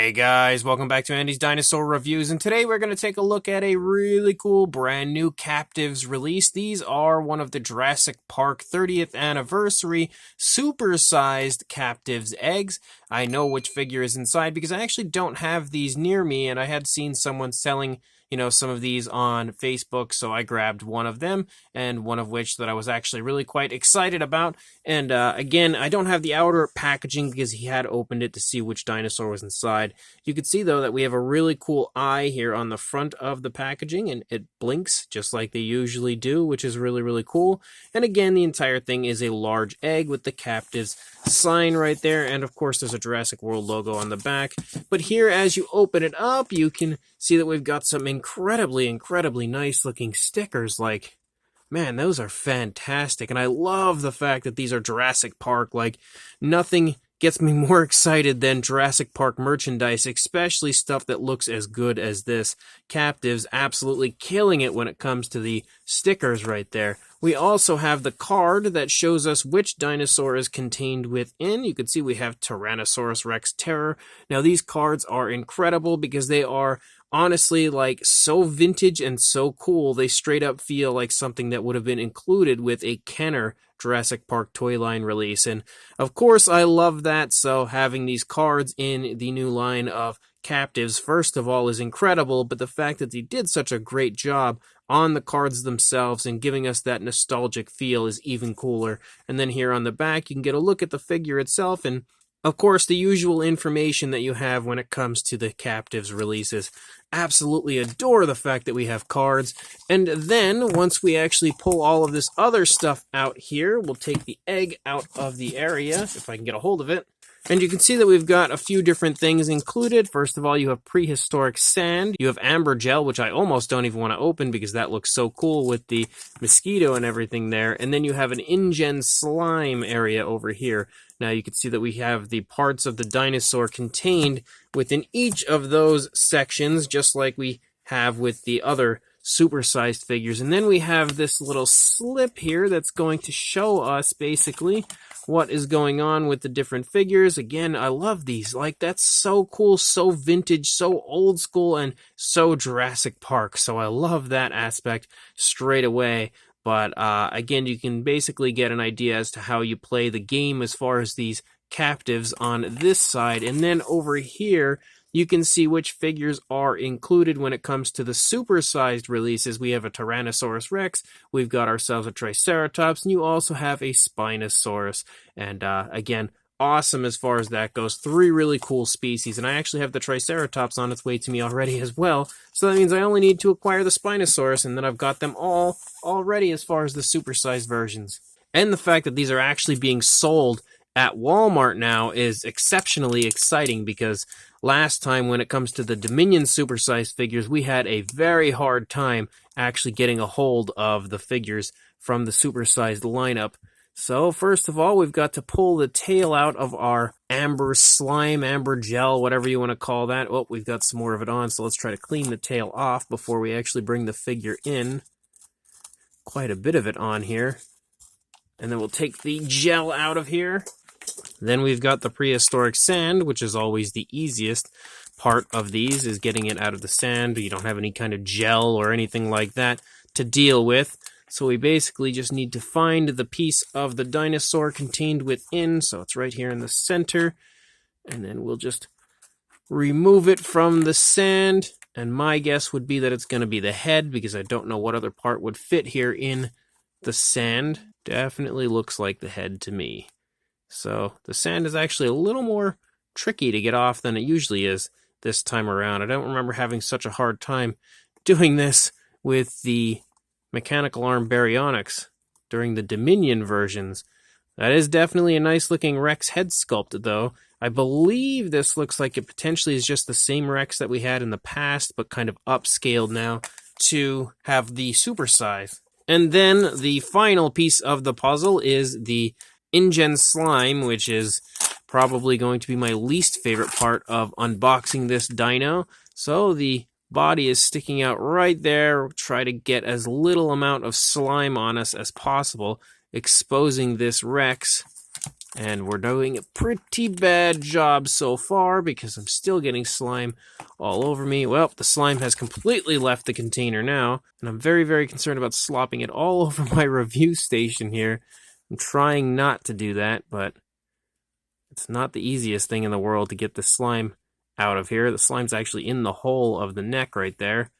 Hey guys, welcome back to Andy's Dinosaur Reviews, and today we're going to take a look at a really cool brand new Captivz release. These are one of the Jurassic Park 30th anniversary supersized Captivz eggs. I know which figure is inside because I actually don't have these near me, and I had seen someone selling some of these on Facebook, so I grabbed one of them, and one of which that I was actually really quite excited about. And again, I don't have the outer packaging because he had opened it to see which dinosaur was inside. You can see, though, that we have a really cool eye here on the front of the packaging, and it blinks just like they usually do, which is really, really cool. And again, the entire thing is a large egg with the Captivz sign right there, and of course there's a Jurassic World logo on the back. But here, as you open it up, you can see that we've got some incredibly nice looking stickers. Like, man, those are fantastic, and I love the fact that these are Jurassic Park. Like, nothing gets me more excited than Jurassic Park merchandise, especially stuff that looks as good as this. Captivz absolutely killing it when it comes to the stickers right there. We also have the card that shows us which dinosaur is contained within. You can see we have Tyrannosaurus Rex Terror. Now, these cards are incredible because they are honestly, like, so vintage and so cool. They straight up feel like something that would have been included with a Kenner Jurassic Park toy line release. And of course, I love that. So having these cards in the new line of Captivz, first of all, is incredible. But the fact that they did such a great job on the cards themselves and giving us that nostalgic feel is even cooler. And then here on the back, you can get a look at the figure itself, and of course, the usual information that you have when it comes to the Captivz releases. Absolutely adore the fact that we have cards. And then, once we actually pull all of this other stuff out here, we'll take the egg out of the area, if I can get a hold of it. And you can see that we've got a few different things included. First of all, you have prehistoric sand. You have amber gel, which I almost don't even want to open because that looks so cool with the mosquito and everything there. And then you have an InGen slime area over here. Now you can see that we have the parts of the dinosaur contained within each of those sections, just like we have with the other supersized figures. And then we have this little slip here that's going to show us basically what is going on with the different figures. Again, I love these. Like, that's so cool, so vintage, so old school, and so Jurassic Park. So I love that aspect straight away. But again, you can basically get an idea as to how you play the game as far as these Captivz on this side. And then over here, you can see which figures are included when it comes to the supersized releases. We have a Tyrannosaurus Rex, we've got ourselves a Triceratops, and you also have a Spinosaurus. And again, awesome as far as that goes. 3 really cool species, and I actually have the Triceratops on its way to me already as well. So that means I only need to acquire the Spinosaurus, and then I've got them all already as far as the supersized versions. And the fact that these are actually being sold at Walmart now is exceptionally exciting, because last time when it comes to the Dominion supersized figures, we had a very hard time actually getting a hold of the figures from the supersized lineup. So first of all, we've got to pull the tail out of our amber slime, amber gel, whatever you want to call that. Oh, we've got some more of it on, so let's try to clean the tail off before we actually bring the figure in. Quite a bit of it on here. And then we'll take the gel out of here. Then we've got the prehistoric sand, which is always the easiest part of these, is getting it out of the sand. You don't have any kind of gel or anything like that to deal with. So we basically just need to find the piece of the dinosaur contained within. So it's right here in the center. And then we'll just remove it from the sand. And my guess would be that it's going to be the head, because I don't know what other part would fit here in the sand. Definitely looks like the head to me. So the sand is actually a little more tricky to get off than it usually is this time around. I don't remember having such a hard time doing this with the mechanical arm baryonyx during the Dominion versions. That is definitely a nice looking Rex head sculpt, though. I believe this looks like it potentially is just the same Rex that we had in the past, but kind of upscaled now to have the supersize. And then the final piece of the puzzle is the InGen slime, which is probably going to be my least favorite part of unboxing this dino. So the body is sticking out right there. Try to get as little amount of slime on us as possible, exposing this Rex And we're doing a pretty bad job so far because I'm still getting slime all over me. Well, the slime has completely left the container now, and I'm very, very concerned about slopping it all over my review station here. I'm trying not to do that, but it's not the easiest thing in the world to get the slime out of here. The slime's actually in the hole of the neck right there.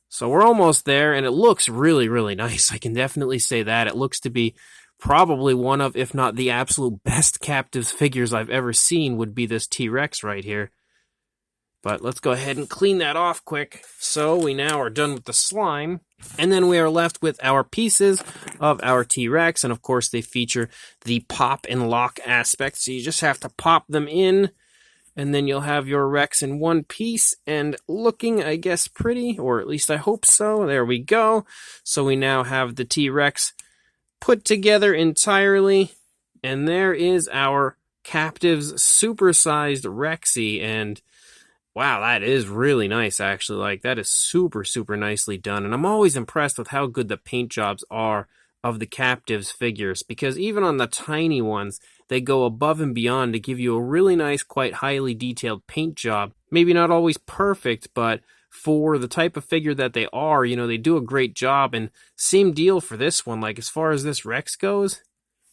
So we're almost there, and it looks really, really nice. I can definitely say that. It looks to be probably one of, if not the absolute best Captivz figures I've ever seen would be this T-Rex right here. But let's go ahead and clean that off quick. So we now are done with the slime, and then we are left with our pieces of our T-Rex, and of course they feature the pop and lock aspect, so you just have to pop them in, and then you'll have your Rex in one piece, and looking, I guess, pretty, or at least I hope so. There we go. So we now have the T-Rex put together entirely, and there is our Captivz Supersized Rexy, and wow, that is really nice, actually. Like, that is super, super nicely done, and I'm always impressed with how good the paint jobs are of the Captivz figures, because even on the tiny ones, they go above and beyond to give you a really nice, quite highly detailed paint job. Maybe not always perfect, but for the type of figure that they are, you know, they do a great job. And same deal for this one. Like, as far as this Rex goes,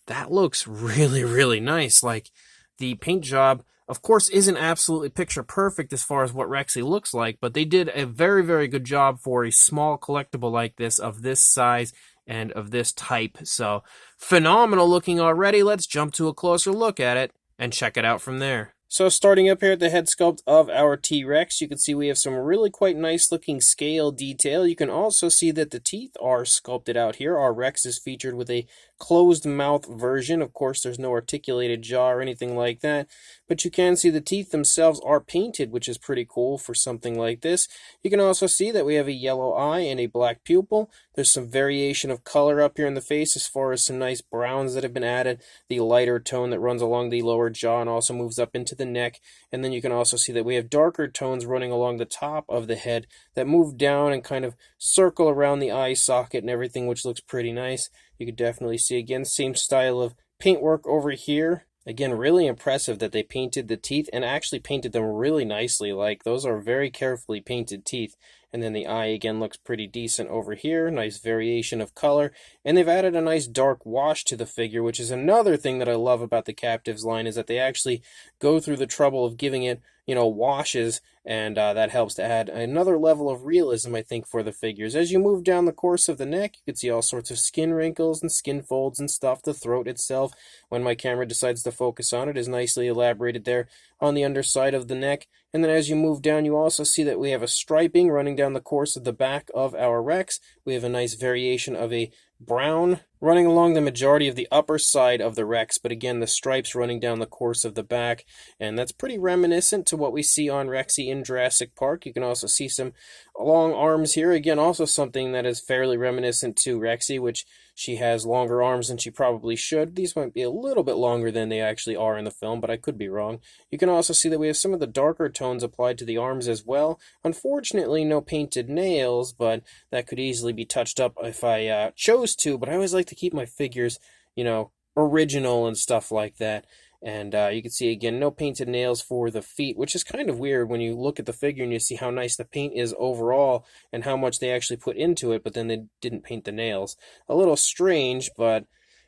that looks really, really nice. Like, the paint job, of course, isn't absolutely picture perfect as far as what Rexy looks like, but they did a very, very good job for a small collectible like this, of this size and of this type. So, phenomenal looking already. Let's jump to a closer look at it and check it out from there. So starting up here at the head sculpt of our T-Rex, you can see we have some really quite nice looking scale detail. You can also see that the teeth are sculpted out here. Our Rex is featured with a closed mouth version. Of course, there's no articulated jaw or anything like that, but you can see the teeth themselves are painted, which is pretty cool for something like this. You can also see that we have a yellow eye and a black pupil. There's some variation of color up here in the face as far as some nice browns that have been added. The lighter tone that runs along the lower jaw and also moves up into the neck, and then you can also see that we have darker tones running along the top of the head that move down and kind of circle around the eye socket and everything, which looks pretty nice. You could definitely see again same style of paintwork over here. Again, really impressive that they painted the teeth and actually painted them really nicely. Like, those are very carefully painted teeth. And then the eye again looks pretty decent over here. Nice variation of color. And they've added a nice dark wash to the figure, which is another thing that I love about the Captivz line, is that they actually go through the trouble of giving it, you know, washes, and that helps to add another level of realism, I think, for the figures. As you move down the course of the neck, you can see all sorts of skin wrinkles and skin folds and stuff. The throat itself, when my camera decides to focus on it, is nicely elaborated there on the underside of the neck. And then as you move down, you also see that we have a striping running down the course of the back of our Rex. We have a nice variation of a brown running along the majority of the upper side of the Rex, but again, the stripes running down the course of the back, and that's pretty reminiscent to what we see on Rexy in Jurassic Park. You can also see some long arms here, again, also something that is fairly reminiscent to Rexy, which she has longer arms than she probably should. These might be a little bit longer than they actually are in the film, but I could be wrong. You can also see that we have some of the darker tones applied to the arms as well. Unfortunately, no painted nails, but that could easily be touched up if I chose to, but I always like to keep my figures, you know, original and stuff like that. And you can see, again, no painted nails for the feet, which is kind of weird when you look at the figure and you see how nice the paint is overall and how much they actually put into it, but then they didn't paint the nails. A little strange, but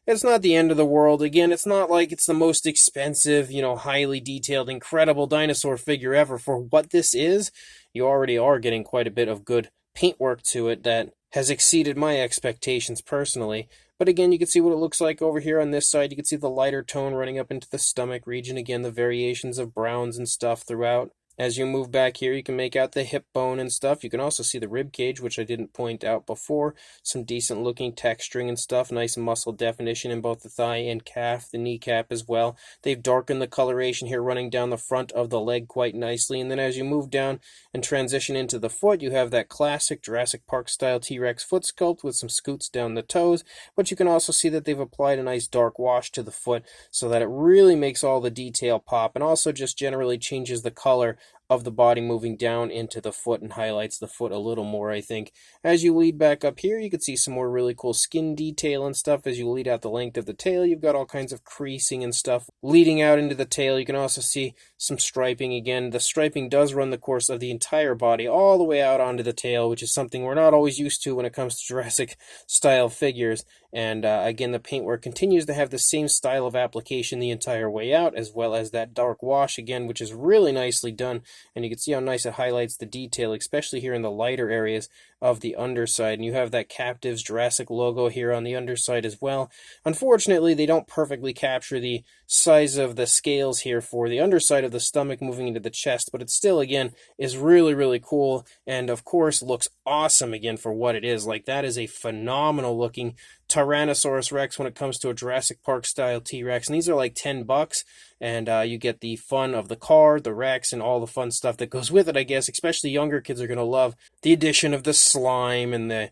it's not the end of the world. Again, it's not like it's the most expensive, you know, highly detailed, incredible dinosaur figure ever. For what this is, you already are getting quite a bit of good paintwork to it that has exceeded my expectations personally. But again, you can see what it looks like over here on this side. You can see the lighter tone running up into the stomach region. Again, the variations of browns and stuff throughout. As you move back here, you can make out the hip bone and stuff. You can also see the rib cage, which I didn't point out before. Some decent looking texturing and stuff. Nice muscle definition in both the thigh and calf, the kneecap as well. They've darkened the coloration here running down the front of the leg quite nicely. And then as you move down and transition into the foot, you have that classic Jurassic Park style T-Rex foot sculpt with some scoots down the toes. But you can also see that they've applied a nice dark wash to the foot so that it really makes all the detail pop, and also just generally changes the color of the body moving down into the foot and highlights the foot a little more, I think. As you lead back up here, you can see some more really cool skin detail and stuff. As you lead out the length of the tail, you've got all kinds of creasing and stuff leading out into the tail. You can also see some striping again. The striping does run the course of the entire body all the way out onto the tail, which is something we're not always used to when it comes to Jurassic style figures. And again, the paintwork continues to have the same style of application the entire way out, as well as that dark wash again, which is really nicely done. And you can see how nice it highlights the detail, especially here in the lighter areas of the underside. And you have that Captivz Jurassic logo here on the underside as well. Unfortunately, they don't perfectly capture the size of the scales here for the underside of the stomach moving into the chest, but it still, again, is really, really cool, and of course looks awesome again for what it is. Like, that is a phenomenal looking Tyrannosaurus Rex when it comes to a Jurassic Park style T-Rex, and these are like $10, and you get the fun of the car, the Rex, and all the fun stuff that goes with it, I guess. Especially younger kids are going to love the addition of the slime and the,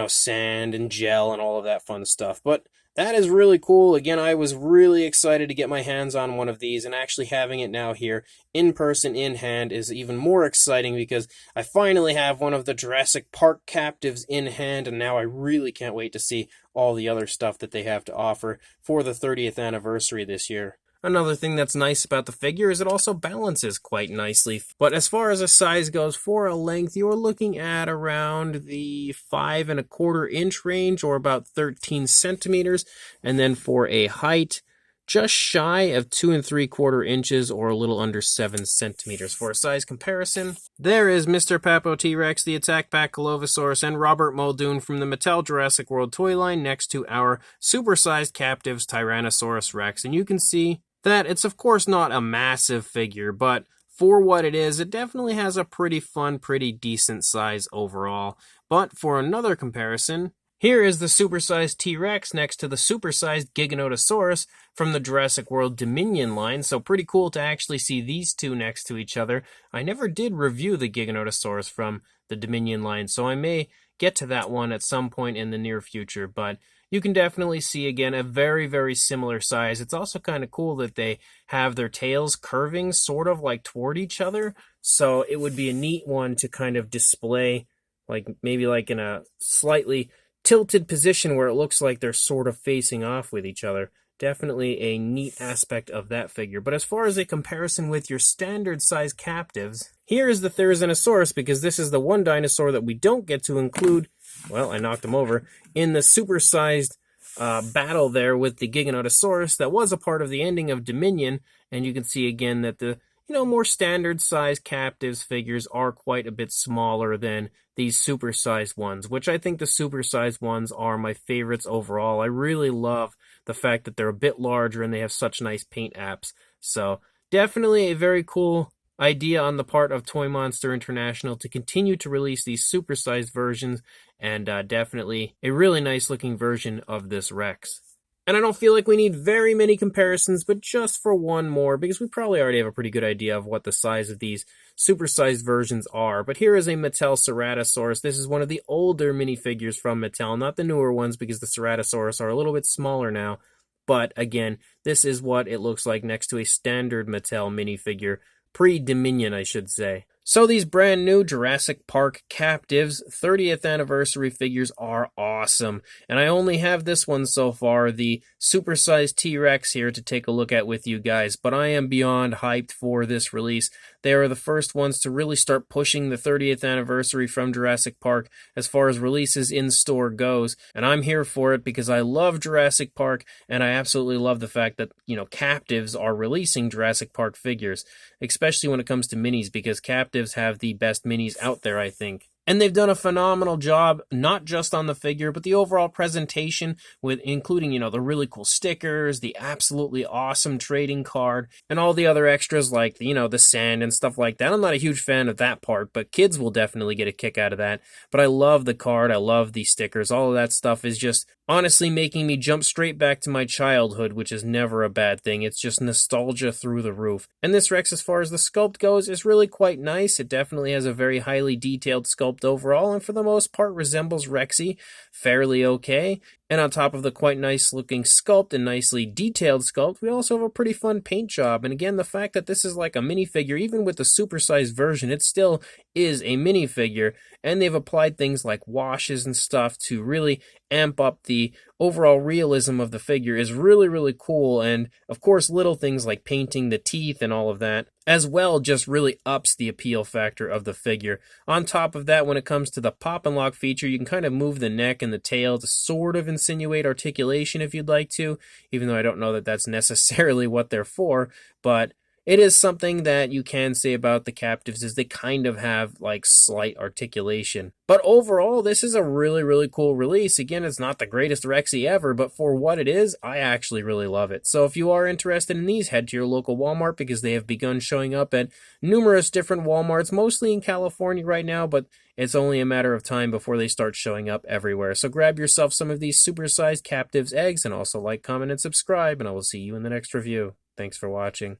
sand and gel and all of that fun stuff. But that is really cool. Again, I was really excited to get my hands on one of these, and actually having it now here in person, in hand, is even more exciting because I finally have one of the Jurassic Park Captivz in hand, and now I really can't wait to see all the other stuff that they have to offer for the 30th anniversary this year. Another thing that's nice about the figure is it also balances quite nicely. But as far as a size goes, for a length, you're looking at around the 5¼ inch range, or about 13 centimeters. And then for a height, just shy of 2¾ inches, or a little under 7 centimeters. For a size comparison, there is Mr. Papo T-Rex, the Attack Bachylovosaurus, and Robert Muldoon from the Mattel Jurassic World toy line next to our supersized Captivz Tyrannosaurus Rex. And you can see that it's of course not a massive figure, but for what it is, it definitely has a pretty fun, pretty decent size overall. But for another comparison, here is the supersized T-Rex next to the supersized Giganotosaurus from the Jurassic World Dominion line, so pretty cool to actually see these two next to each other. I never did review the Giganotosaurus from the Dominion line, so I may get to that one at some point in the near future, but you can definitely see, again, a very, very similar size. It's also kind of cool that they have their tails curving sort of like toward each other, so it would be a neat one to kind of display, like maybe like in a slightly tilted position where it looks like they're sort of facing off with each other. Definitely a neat aspect of that figure. But as far as a comparison with your standard size Captivz, here is the Therizinosaurus, because this is the one dinosaur that we don't get to include, well, I knocked him over, in the supersized battle there with the Giganotosaurus that was a part of the ending of Dominion. And you can see again that the more standard size Captivz figures are quite a bit smaller than these supersized ones, which I think the supersized ones are my favorites overall. I really love the fact that they're a bit larger and they have such nice paint apps. So definitely a very cool idea on the part of Toymonster International to continue to release these supersized versions, and definitely a really nice looking version of this Rex. And I don't feel like we need very many comparisons, but just for one more, because we probably already have a pretty good idea of what the size of these supersized versions are. But here is a Mattel Ceratosaurus. This is one of the older minifigures from Mattel, not the newer ones, because the Ceratosaurus are a little bit smaller now. But again, this is what it looks like next to a standard Mattel minifigure, pre-Dominion, I should say. So these brand new Jurassic Park Captivz 30th anniversary figures are awesome. And I only have this one so far, the supersized T-Rex here to take a look at with you guys. But I am beyond hyped for this release. They are the first ones to really start pushing the 30th anniversary from Jurassic Park as far as releases in store goes. And I'm here for it because I love Jurassic Park, and I absolutely love the fact that, Captivz are releasing Jurassic Park figures, especially when it comes to minis, because Captivz have the best minis out there, I think. And they've done a phenomenal job, not just on the figure, but the overall presentation, with including, the really cool stickers, the absolutely awesome trading card, and all the other extras like, the sand and stuff like that. I'm not a huge fan of that part, but kids will definitely get a kick out of that. But I love the card, I love the stickers, all of that stuff is just honestly making me jump straight back to my childhood, which is never a bad thing. It's just nostalgia through the roof. And this Rex, as far as the sculpt goes, is really quite nice. It definitely has a very highly detailed sculpt overall, and for the most part resembles Rexy fairly okay. And on top of the quite nice looking sculpt and nicely detailed sculpt, we also have a pretty fun paint job. And again, the fact that this is like a minifigure, even with the supersized version, it still is a minifigure. And they've applied things like washes and stuff to really amp up the overall realism of the figure is really, really cool. And of course, little things like painting the teeth and all of that as well just really ups the appeal factor of the figure. On top of that, when it comes to the pop and lock feature, you can kind of move the neck and the tail to sort of insinuate articulation if you'd like to, even though I don't know that that's necessarily what they're for, but it is something that you can say about the Captivz is they kind of have like slight articulation. But overall, this is a really, really cool release. Again, it's not the greatest Rexy ever, but for what it is, I actually really love it. So if you are interested in these, head to your local Walmart because they have begun showing up at numerous different Walmarts, mostly in California right now, but it's only a matter of time before they start showing up everywhere. So grab yourself some of these supersized Captivz eggs and also like, comment, and subscribe, and I will see you in the next review. Thanks for watching.